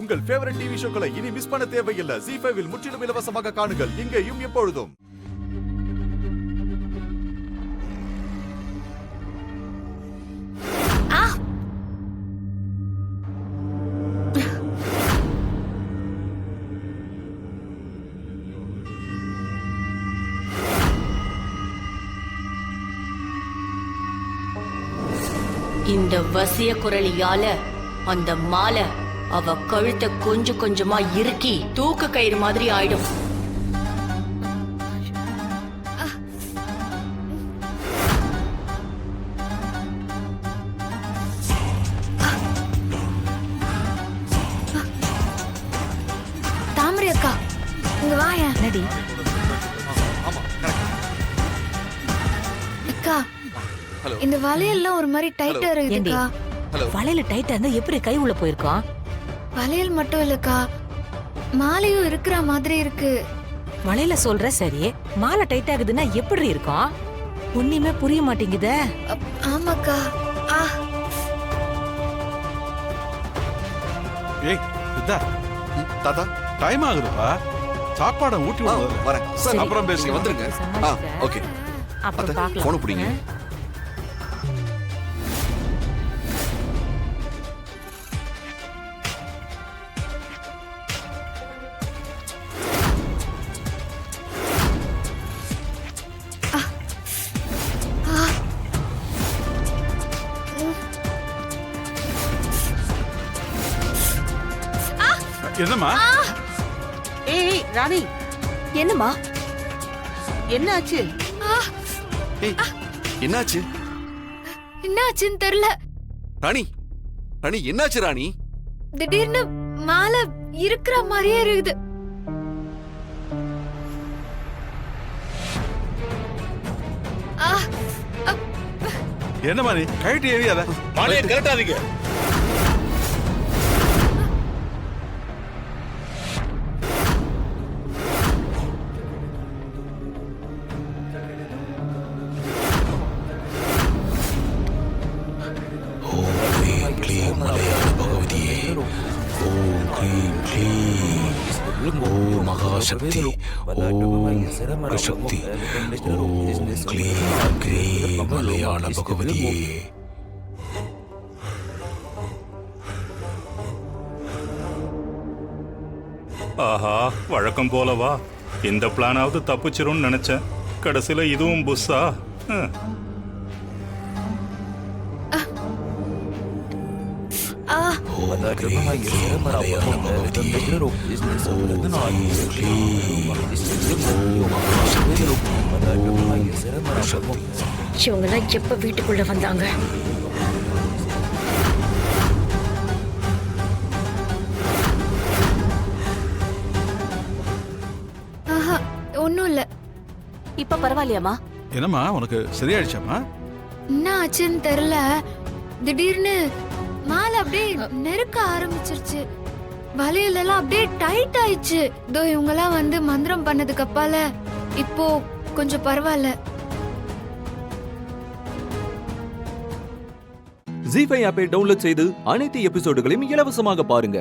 உங்கள் favourite TV ஷோக்களை இனி miss பண்ண தேவையில்லை. ZEE5 இல் முற்றிலும் இலவசமாக காணுங்கள். இங்கேயும் எப்பொழுதும். இந்த வசிய குரலியால அந்த மாலை அவ கழுத்தை கொஞ்சம் கொஞ்சமா இறுக்கி தூக்கு கயிறு மாதிரி ஆயிடும். தாமரை அக்கா இங்க வாயா. நடி அக்கா இந்த வளையல்லாம் ஒரு மாதிரி டைட்டா இருக்குதுக்கா. வளையல டைட்டா இருந்தா எப்படி கை உள்ள போயிருக்கோம்? வளையல் மட்டும் இல்லக்கா, மாலையும் இருக்கிற மாதிரி இருக்கு. வளையல சொல்ற சரி, மாலை டைட் ஆகுதுன்னா எப்படி இருக்கும்? ஒண்ணுமே புரிய மாட்டேங்குதே. ஆமாக்கா. ஏய் சித்தா, தாத்தா டைம் ஆகுதுப்பா. சாப்பாடை ஊட்டி விடுறது. வரேன். சரி, அப்புறம் பேசுங்க. வந்துருங்க. ஓகே. அப்புறம் பார்க்கலாம். போன் பிடிங்க. என்னம்மா? ஏய் ராணி, என்னம்மா என்ன ஆச்சு? என்னாச்சு என்னாச்சுன்னு தெரியல. ராணி, ராணி என்னாச்சு ராணி? திடீர்னு மாலை இருக்கிற மாதிரியே இருக்குது. என்னம்மா நீ கைட்டு ஏறியாத? மாலையை கரெக்டாதீங்க. மகாசக்தி ஓம் சக்தி ஓம் க்ளீம் க்ரீம் மலையாள பகவதியே. ஆஹா, வழக்கம் போலவா? இந்த பிளானாவது தப்பிச்சிரும்னு நினைச்சேன். கடைசியில இதுவும் புஸ்ஸா? மலையாள பகவதியே இவங்கெல்லாம் எப்ப வீட்டுக்குள்ள வந்தாங்க? ஒன்னும் இல்ல. இப்ப பரவாயில்லையாமா? என்னம்மா உனக்கு சரியாயிடுச்சாம்மா? என்ன ஆச்சுன்னு தெரியல. திடீர்னு மாலை அப்படியே நெருக்க ஆரம்பிச்சிருச்சு. வளையல் எல்லாம் அப்படியே டைட் ஆயிடுச்சு. இதோ இவங்க எல்லாம் வந்து மந்திரம் பண்ணதுக்கு அப்பால இப்போ கொஞ்சம் பரவாயில்ல. ZEE5 ஆப்பை டவுன்லோட் செய்து அனைத்து எபிசோடுகளையும் இலவசமாக பாருங்க.